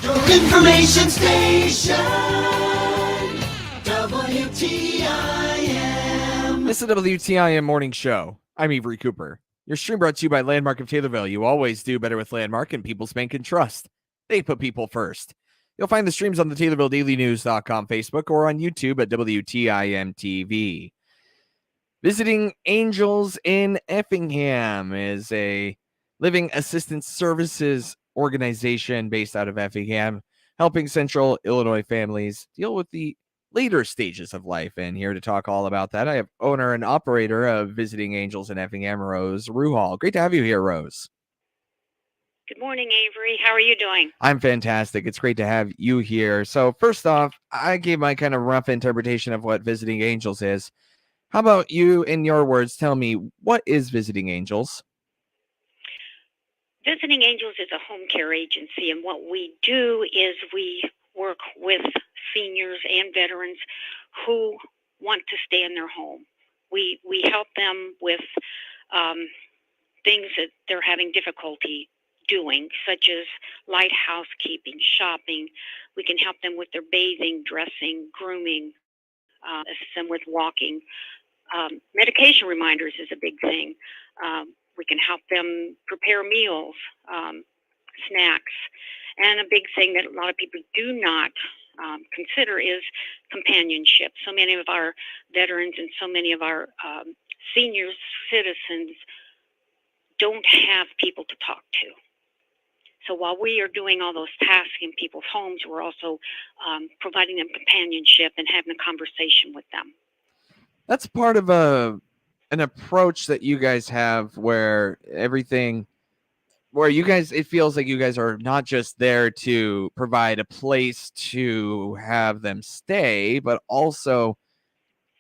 Your information station, WTIM. This is the WTIM Morning Show. I'm Avery Cooper. Your stream brought to you by Landmark of Taylorville. You always do better with Landmark, and people's bank and trust. They put people first. You'll find the streams on the TaylorvilleDailyNews.com Facebook or on YouTube at WTIM TV. Visiting Angels in Effingham is a living assistance services organization based out of Effingham, helping Central Illinois families deal with the later stages of life. And here to talk all about that, I have owner and operator of Visiting Angels in Effingham, Rose Ruhal. Great to have you here, Rose. Good morning, Avery. How are you doing? I'm fantastic. It's great to have you here. So first off, I gave my kind of rough interpretation of what Visiting Angels is. How about you, in your words, tell me, what is Visiting Angels? Visiting Angels is a home care agency, and what we do is we work with seniors and veterans who want to stay in their home. We help them with things that they're having difficulty doing, such as light housekeeping, shopping. We can help them with their bathing, dressing, grooming, assist them with walking. Medication reminders is a big thing. We can help them prepare meals, snacks, and a big thing that a lot of people do not consider is companionship. So many of our veterans and so many of our senior citizens don't have people to talk to. So while we are doing all those tasks in people's homes, we're also providing them companionship and having a conversation with them. That's part of an approach that you guys have where it feels like you guys are not just there to provide a place to have them stay, but also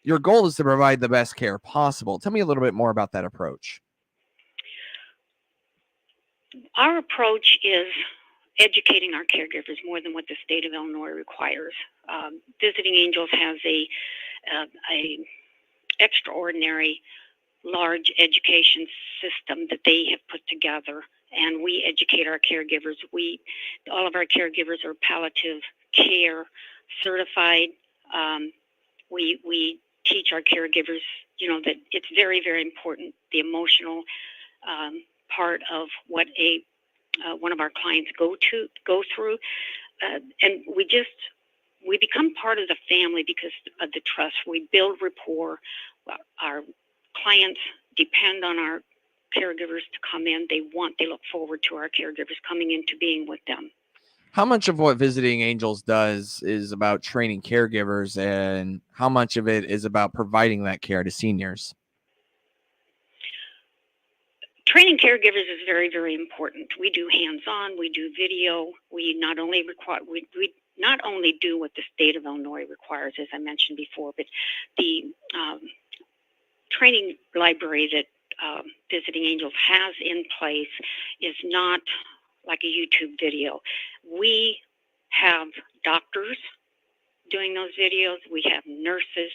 your goal is to provide the best care possible. Tell me a little bit more about that approach. Our approach is educating our caregivers more than what the state of Illinois requires. Visiting Angels has a extraordinary large education system that they have put together, and we educate our caregivers. All of our caregivers are palliative care certified. We teach our caregivers, that it's very, very important, the emotional part of what one of our clients go through, and we become part of the family because of the trust. We build rapport. Our clients depend on our caregivers to come in. They look forward to our caregivers coming into being with them. How much of what Visiting Angels does is about training caregivers, and how much of it is about providing that care to seniors? Training caregivers is very, very important. We do hands-on, we do video. We not only do what the state of Illinois requires, as I mentioned before, but the training library that Visiting Angels has in place is not like a YouTube video. We have doctors doing those videos. We have nurses.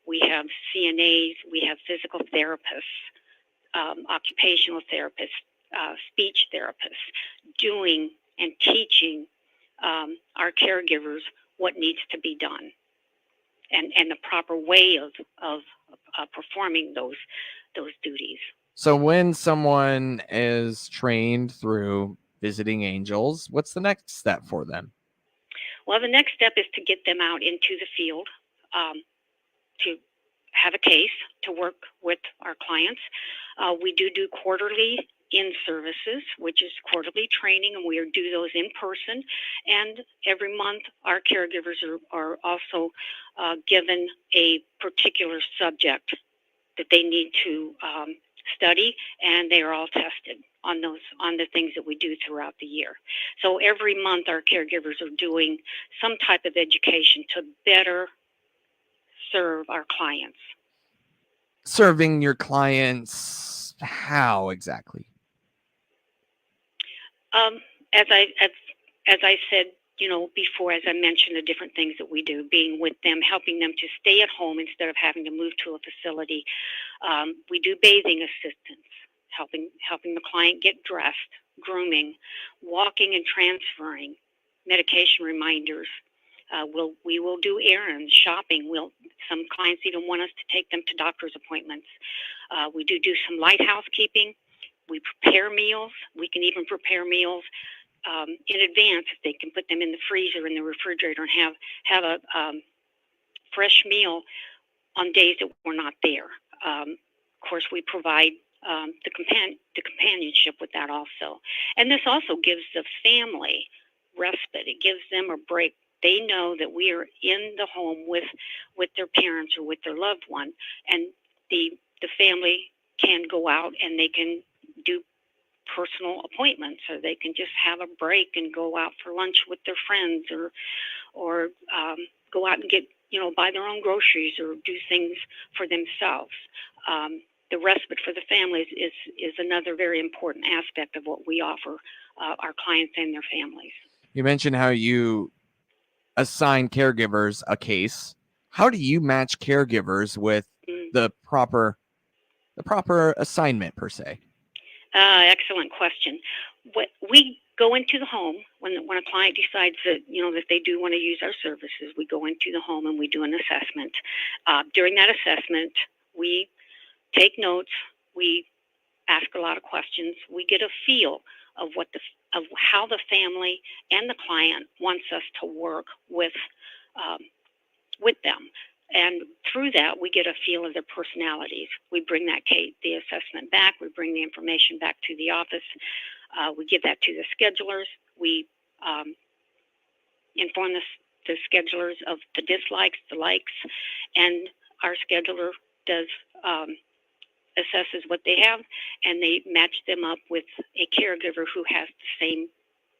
We have CNAs. We have physical therapists, occupational therapists, speech therapists, doing and teaching our caregivers what needs to be done, and the proper way of performing those duties. So when someone is trained through Visiting Angels, what's the next step for them? Well, the next step is to get them out into the field to have a case, to work with our clients. We do quarterly in-services, which is quarterly training, and we do those in person. And every month, our caregivers are also given a particular subject that they need to study, and they are all tested on the things that we do throughout the year. So every month, our caregivers are doing some type of education to better serve our clients. Serving your clients, how exactly? As I said, before, as I mentioned, the different things that we do, being with them, helping them to stay at home instead of having to move to a facility. We do bathing assistance, helping the client get dressed, grooming, walking and transferring, medication reminders. We will do errands, shopping. Some clients even want us to take them to doctor's appointments. We do some light housekeeping. We prepare meals. We can even prepare meals in advance if they can put them in the freezer, in the refrigerator, and have a fresh meal on days that we're not there. Of course, we provide the companionship with that also. And this also gives the family respite. It gives them a break. They know that we are in the home with their parents or with their loved one, and the family can go out and they can do personal appointments, or they can just have a break and go out for lunch with their friends, or go out and get, buy their own groceries or do things for themselves. The respite for the families is another very important aspect of what we offer our clients and their families. You mentioned how you assign caregivers a case. How do you match caregivers with the proper assignment per se? Excellent question. We go into the home when a client decides that that they do want to use our services. We go into the home and we do an assessment. During that assessment, we take notes. We ask a lot of questions. We get a feel of how the family and the client wants us to work with them. And through that, we get a feel of their personalities. We bring the assessment back. We bring the information back to the office. We give that to the schedulers. We inform the schedulers of the dislikes, the likes, and our scheduler does assesses what they have, and they match them up with a caregiver who has the same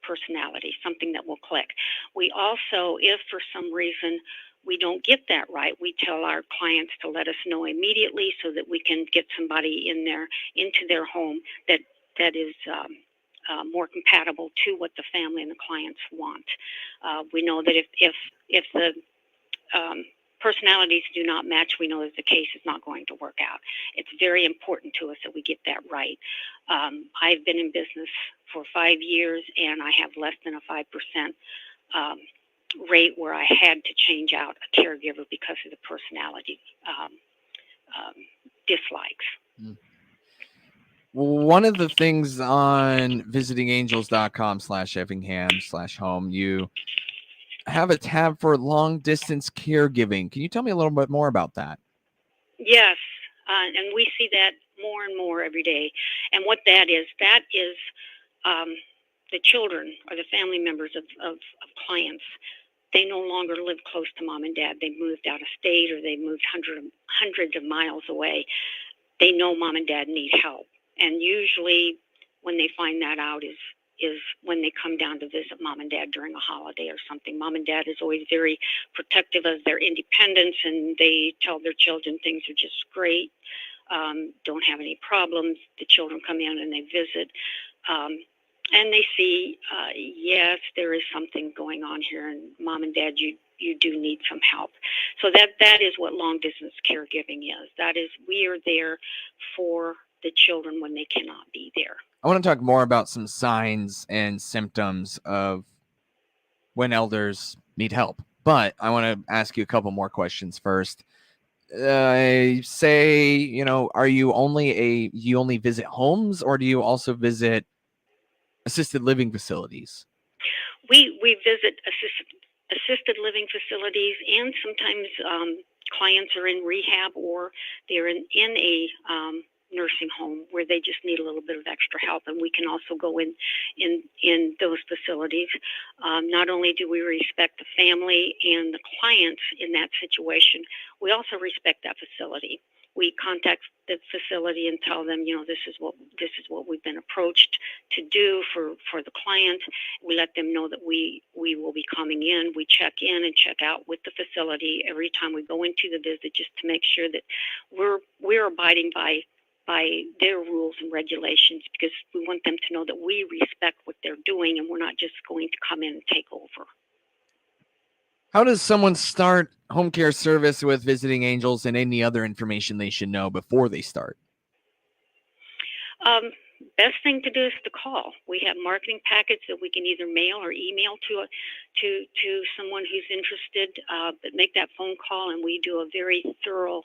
personality, something that will click. We also, if for some reason we don't get that right, we tell our clients to let us know immediately so that we can get somebody into their home that is more compatible to what the family and the clients want. We know that if the personalities do not match, we know that the case is not going to work out. It's very important to us that we get that right. I've been in business for 5 years, and I have less than a 5% rate where I had to change out a caregiver because of the personality dislikes. One of the things on visitingangels.com/Effingham/home, you have a tab for long distance caregiving. Can you tell me a little bit more about that? Yes, and we see that more and more every day. And what that is the children or the family members of clients. They no longer live close to mom and dad. They moved out of state, or they moved hundreds of miles away. They know mom and dad need help. And usually when they find that out is when they come down to visit mom and dad during a holiday or something. Mom and dad is always very protective of their independence, and they tell their children things are just great, don't have any problems. The children come in and they visit, and they see, yes, there is something going on here, and mom and dad, you do need some help. So that is what long distance caregiving is. That is, we are there for the children when they cannot be there. I want to talk more about some signs and symptoms of when elders need help, but I want to ask you a couple more questions first. Say, are you only visit homes, or do you also visit assisted living facilities? We visit assisted living facilities, and sometimes clients are in rehab, or they're in a nursing home where they just need a little bit of extra help, and we can also go in those facilities. Not only do we respect the family and the clients in that situation, we also respect that facility. We contact the facility and tell them, this is what we've been approached to do for the client. We let them know that we will be coming in. We check in and check out with the facility every time we go into the visit, just to make sure that we're abiding by their rules and regulations, because we want them to know that we respect what they're doing, and we're not just going to come in and take over. How does someone start home care service with Visiting Angels, and any other information they should know before they start? best thing to do is to call. We have marketing packets that we can either mail or email to someone who's interested, but make that phone call, and we do a very thorough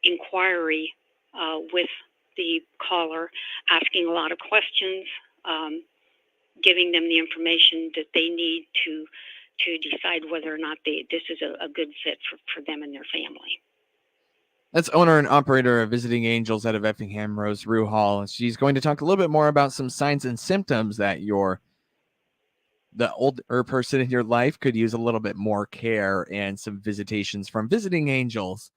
inquiry with the caller, asking a lot of questions, giving them the information that they need to decide whether or not this is a good fit for them and their family. That's owner and operator of Visiting Angels out of Effingham, Rose Ruhal. She's going to talk a little bit more about some signs and symptoms that the older person in your life could use a little bit more care, and some visitations from Visiting Angels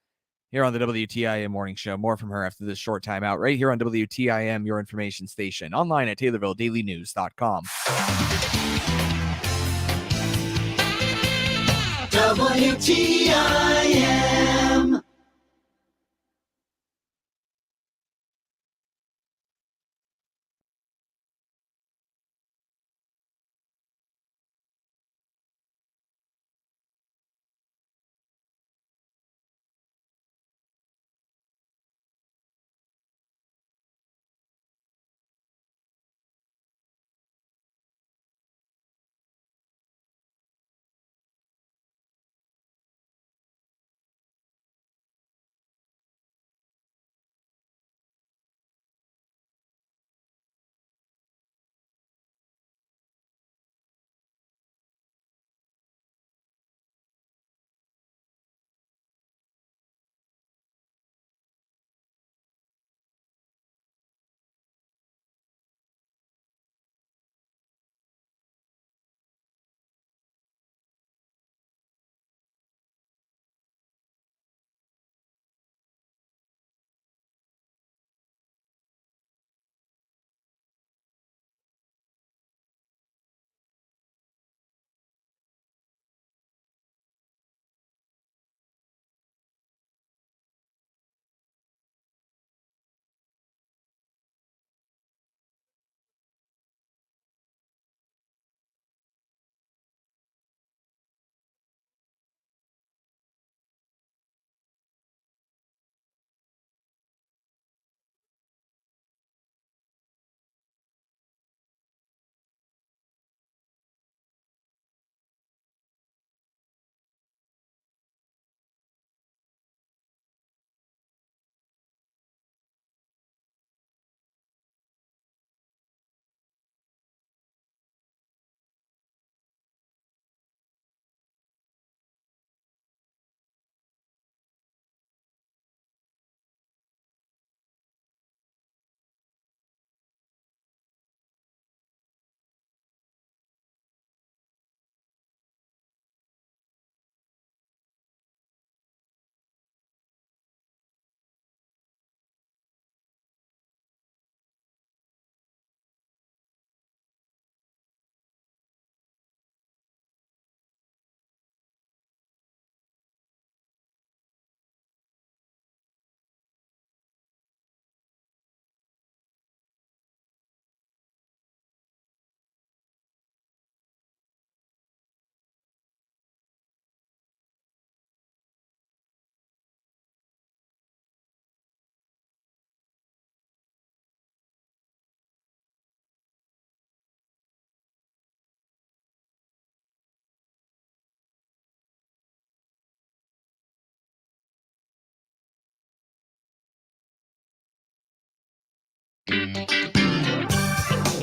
here on the WTIM Morning Show. More from her after this short time out, right here on WTIM, your information station, online at TaylorvilleDailyNews.com. WTIM.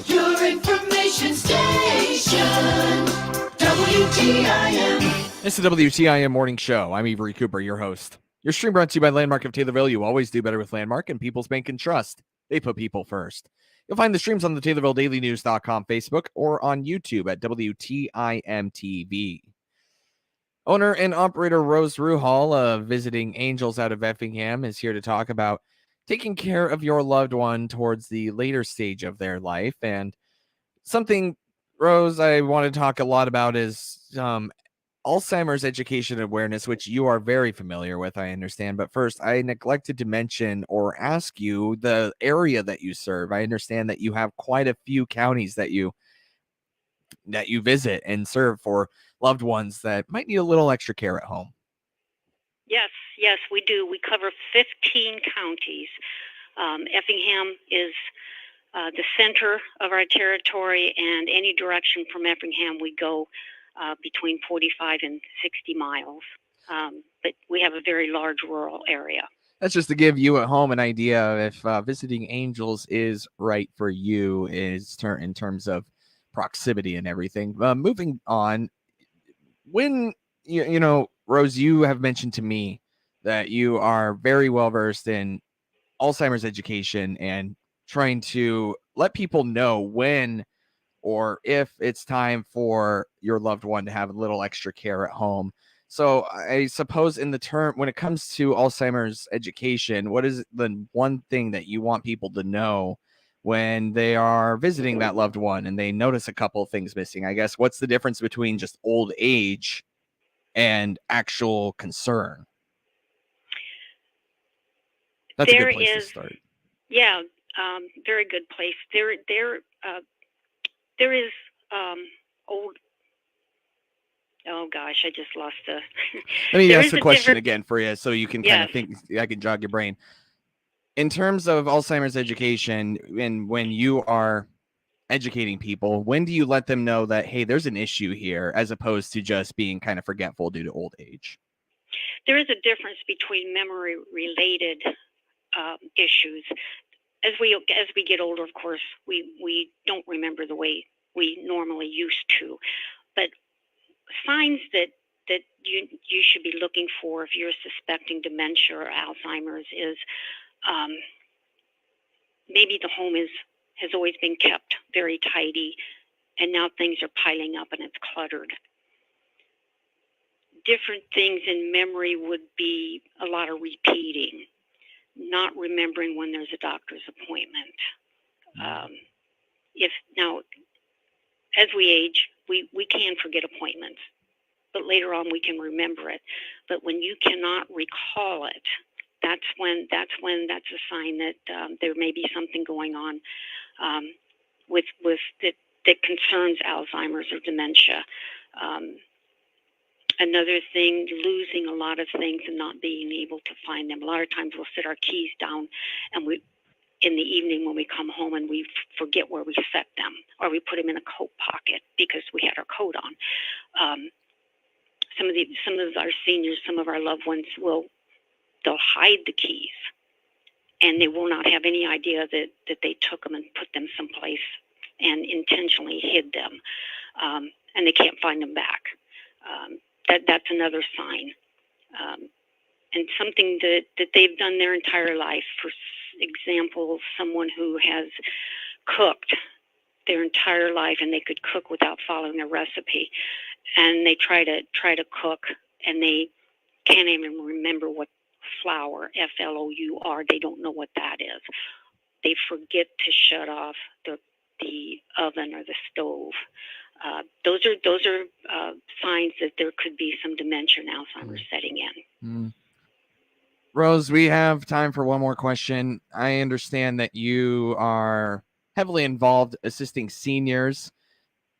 Your information station. WTIM. It's the WTIM Morning Show. I'm Avery Cooper, your host. Your stream brought to you by Landmark of Taylorville. You always do better with Landmark, and People's Bank and Trust. They put people first. You'll find the streams on the TaylorvilleDailyNews.com Facebook or on YouTube at WTIM TV. Owner and operator Rose Ruhal of Visiting Angels out of Effingham is here to talk about taking care of your loved one towards the later stage of their life. And something, Rose, I want to talk a lot about is Alzheimer's education and awareness, which you are very familiar with, I understand. But first, I neglected to mention or ask you the area that you serve. I understand that you have quite a few counties that you visit and serve for loved ones that might need a little extra care at home. Yes, we do. We cover 15 counties. Effingham is the center of our territory, and any direction from Effingham we go between 45 and 60 miles. But we have a very large rural area. That's just to give you at home an idea of if Visiting Angels is right for you in terms of proximity and everything. Moving on, when you know, Rose, you have mentioned to me that you are very well versed in Alzheimer's education and trying to let people know when or if it's time for your loved one to have a little extra care at home. So I suppose in the term, when it comes to Alzheimer's education, what is the one thing that you want people to know when they are visiting that loved one and they notice a couple of things missing? I guess what's the difference between just old age and actual concern? That's a good place to start. Yeah, very good place. There is old. Oh gosh, I just lost the. Let me There ask is the a question difference- again for you, so you can kind of Yes. think. I can jog your brain. In terms of Alzheimer's education, and when you are educating people, when do you let them know that, hey, there's an issue here, as opposed to just being kind of forgetful due to old age? There is a difference between memory-related issues. As we get older, of course, we don't remember the way we normally used to. But signs that you should be looking for if you're suspecting dementia or Alzheimer's is maybe the home has always been kept very tidy, and now things are piling up and it's cluttered. Different things in memory would be a lot of repeating, not remembering when there's a doctor's appointment. If now, as we age, we can forget appointments, but later on we can remember it. But when you cannot recall it, that's a sign that there may be something going on with that concerns Alzheimer's or dementia. Another thing, losing a lot of things and not being able to find them. A lot of times we'll set our keys down, and in the evening when we come home and we forget where we set them, or we put them in a coat pocket because we had our coat on. Some of our seniors, some of our loved ones they'll hide the keys, and they will not have any idea that they took them and put them someplace and intentionally hid them, and they can't find them back. That's another sign, and something that they've done their entire life. For example, someone who has cooked their entire life and they could cook without following a recipe, and they try to cook and they can't even remember what flour, F-L-O-U-R, they don't know what that is. They forget to shut off the oven or the stove. Those are signs that there could be some dementia and Alzheimer's setting in. Rose, we have time for one more question. I understand that you are heavily involved assisting seniors.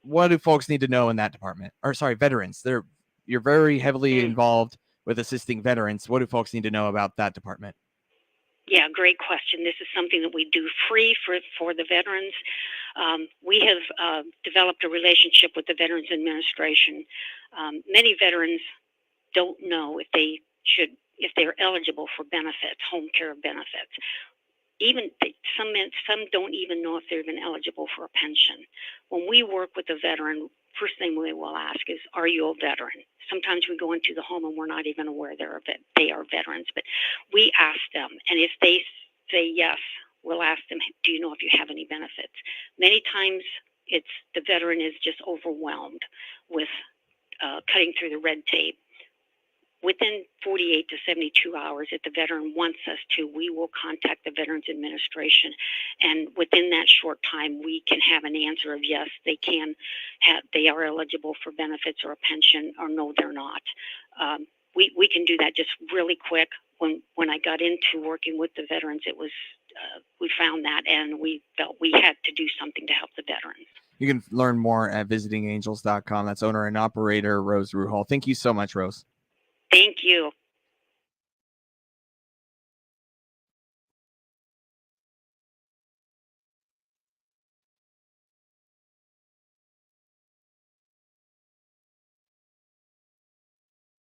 What do folks need to know in that department? Or sorry, veterans. You're very heavily involved with assisting veterans. What do folks need to know about that department? Yeah, great question. This is something that we do free for the veterans. We have developed a relationship with the Veterans Administration. Many veterans don't know if they're eligible for benefits, home care benefits. Even some don't even know if they're even eligible for a pension. When we work with a veteran, first thing we will ask is, are you a veteran? Sometimes we go into the home and we're not even aware they are veterans, but we ask them, and if they say yes, we'll ask them, do you know if you have any benefits? Many times it's the veteran is just overwhelmed with cutting through the red tape. Within 48 to 72 hours, if the veteran wants us to, we will contact the Veterans Administration, and within that short time, we can have an answer of yes, they are eligible for benefits or a pension, or no, they're not. We can do that just really quick. When I got into working with the veterans, it was we found that, and we felt we had to do something to help the veterans. You can learn more at visitingangels.com. That's owner and operator Rose Ruhal. Thank you so much, Rose. Thank you.